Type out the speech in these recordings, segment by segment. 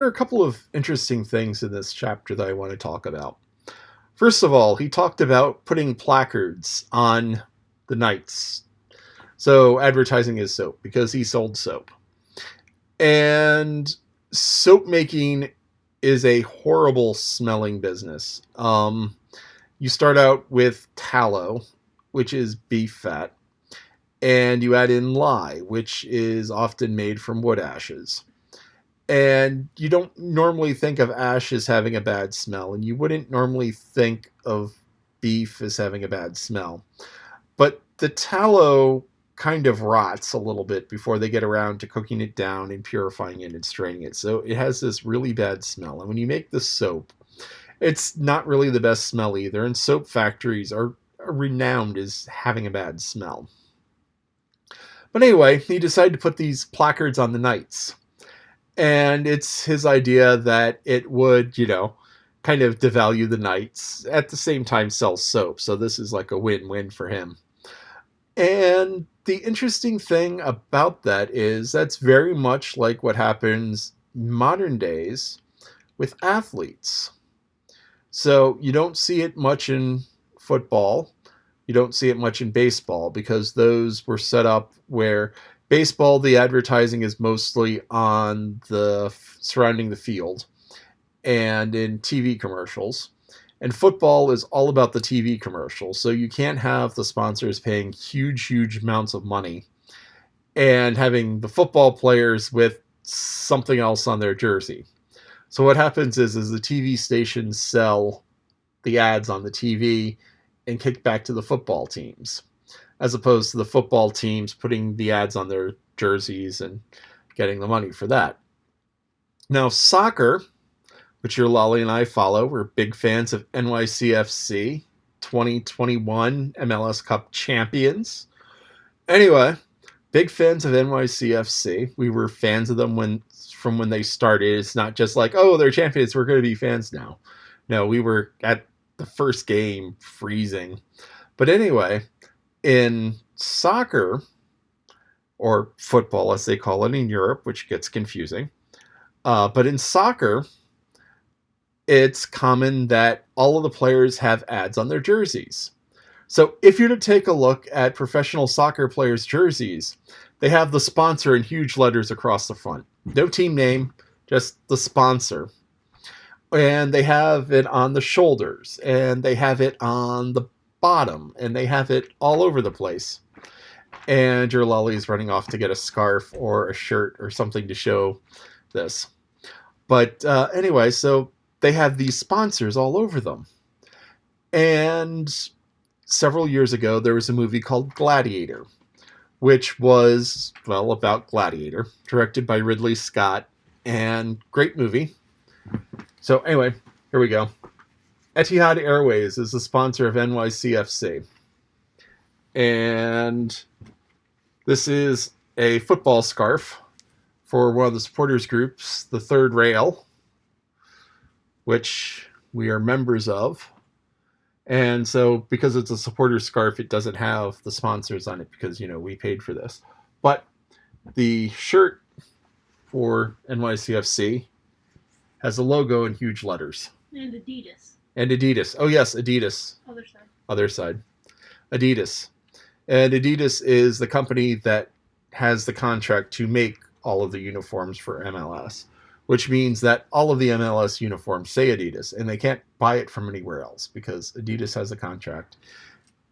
There are a couple of interesting things in this chapter that I want to talk about. First of all, he talked about putting placards on the knights. So advertising his soap because he sold soap. And soap making is a horrible smelling business. You start out with tallow, which is beef fat, and you add in lye, which is often made from wood ashes. And you don't normally think of ash as having a bad smell, and you wouldn't normally think of beef as having a bad smell. But the tallow kind of rots a little bit before they get around to cooking it down and purifying it and straining it. So it has this really bad smell. And when you make the soap, it's not really the best smell either. And soap factories are renowned as having a bad smell. But anyway, he decided to put these placards on the knights. And it's his idea that it would, kind of devalue the knights, at the same time sell soap. So this is like a win-win for him. And the interesting thing about that is that's very much like what happens modern days with athletes. So you don't see it much in football. You don't see it much in baseball because those were set up where baseball, the advertising is mostly on the surrounding the field and in TV commercials. And football is all about the TV commercials. So you can't have the sponsors paying huge, huge amounts of money and having the football players with something else on their jersey. So what happens is the TV stations sell the ads on the TV and kick back to the football teams, as opposed to the football teams putting the ads on their jerseys and getting the money for that. Now, soccer, which your Lolly and I follow, we're big fans of NYCFC, 2021 MLS Cup champions. Anyway, big fans of NYCFC. We were fans of them from when they started. It's not just like, oh, they're champions, we're going to be fans now. No, we were at the first game freezing. But anyway, in soccer, or football as they call it in Europe, which gets confusing, but in soccer, it's common that all of the players have ads on their jerseys. So if you're to take a look at professional soccer players' jerseys, they have the sponsor in huge letters across the front. No team name, just the sponsor. And they have it on the shoulders, and they have it on the bottom, and they have it all over the place. And your Lolly is running off to get a scarf or a shirt or something to show this. But anyway, so they have these sponsors all over them. And several years ago, there was a movie called Gladiator, which was, about Gladiator, directed by Ridley Scott, and great movie. So anyway, here we go. Etihad Airways is the sponsor of NYCFC. And this is a football scarf for one of the supporters groups, the Third Rail, which we are members of. And so because it's a supporter scarf, it doesn't have the sponsors on it because, we paid for this. But the shirt for NYCFC has a logo in huge letters. And Adidas. And Adidas. Oh, yes, Adidas. Other side. Adidas. And Adidas is the company that has the contract to make all of the uniforms for MLS, which means that all of the MLS uniforms say Adidas, and they can't buy it from anywhere else because Adidas has a contract.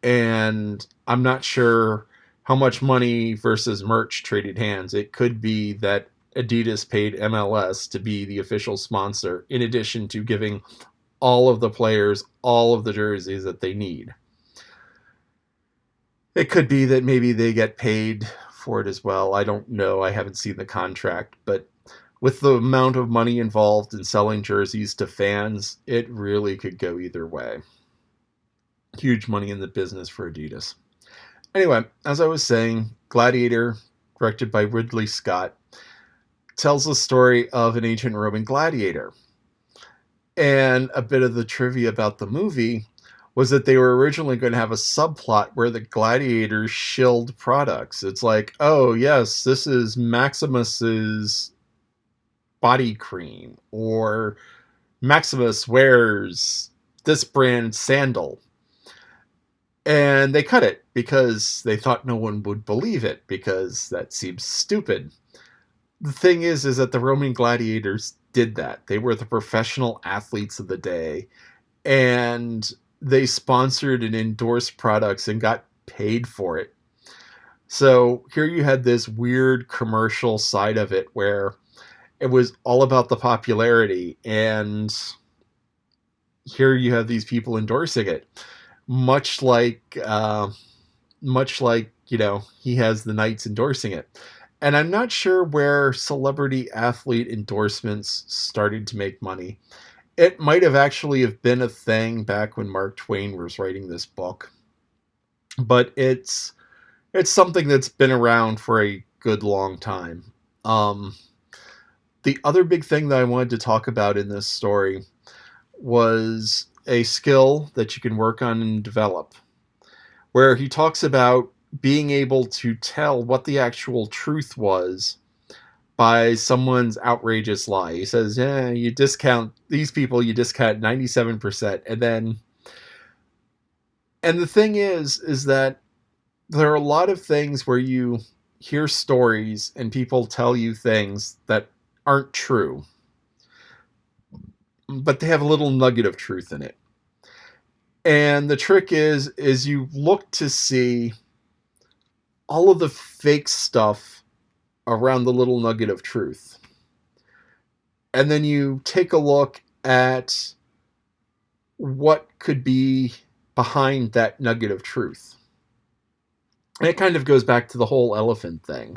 And I'm not sure how much money versus merch traded hands. It could be that Adidas paid MLS to be the official sponsor, in addition to giving all of the players all of the jerseys that they need. It could be that maybe they get paid for it as well. I don't know. I haven't seen the contract. But with the amount of money involved in selling jerseys to fans, it really could go either way. Huge money in the business for Adidas. Anyway, as I was saying, Gladiator, directed by Ridley Scott, tells the story of an ancient Roman gladiator. And a bit of the trivia about the movie was that they were originally going to have a subplot where the gladiators shilled products. It's like, oh, yes, this is Maximus's body cream, or Maximus wears this brand sandal. And they cut it because they thought no one would believe it, because that seems stupid. The thing is that the Roman gladiators did that. They were the professional athletes of the day, and they sponsored and endorsed products and got paid for it. So here you had this weird commercial side of it where it was all about the popularity, and here you have these people endorsing it, much like he has the Knights endorsing it. And I'm not sure where celebrity athlete endorsements started to make money. It might have actually have been a thing back when Mark Twain was writing this book, but it's something that's been around for a good long time. Um, the other big thing that I wanted to talk about in this story was a skill that you can work on and develop, where he talks about being able to tell what the actual truth was by someone's outrageous lie. He says, yeah, you discount these people, you discount 97%. And the thing is that there are a lot of things where you hear stories and people tell you things that aren't true, but they have a little nugget of truth in it. And the trick is you look to see all of the fake stuff around the little nugget of truth. And then you take a look at what could be behind that nugget of truth. And it kind of goes back to the whole elephant thing,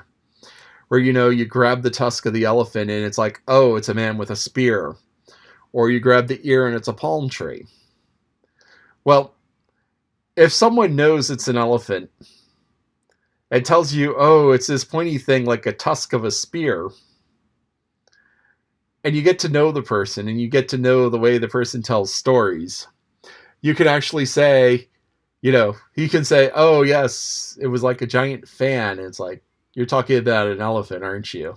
where, you grab the tusk of the elephant and it's like, oh, it's a man with a spear. Or you grab the ear and it's a palm tree. Well, if someone knows it's an elephant and tells you, oh, it's this pointy thing like a tusk of a spear, and you get to know the person and you get to know the way the person tells stories, you can actually say, he can say, oh, yes, it was like a giant fan. And it's like, you're talking about an elephant, aren't you?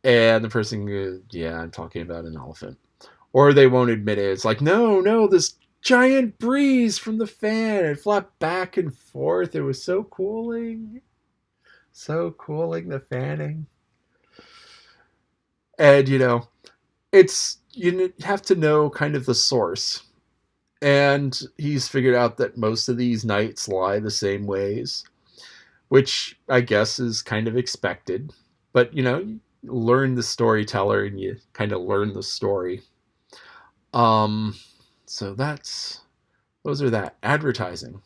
And the person goes, yeah, I'm talking about an elephant. Or they won't admit it. It's like, no, this giant breeze from the fan. It flapped back and forth. It was so cooling. So cooling, the fanning. And, it's, you have to know kind of the source. And he's figured out that most of these nights lie the same ways, which I guess is kind of expected. But, you learn the storyteller and you kind of learn the story. So those are that. Advertising.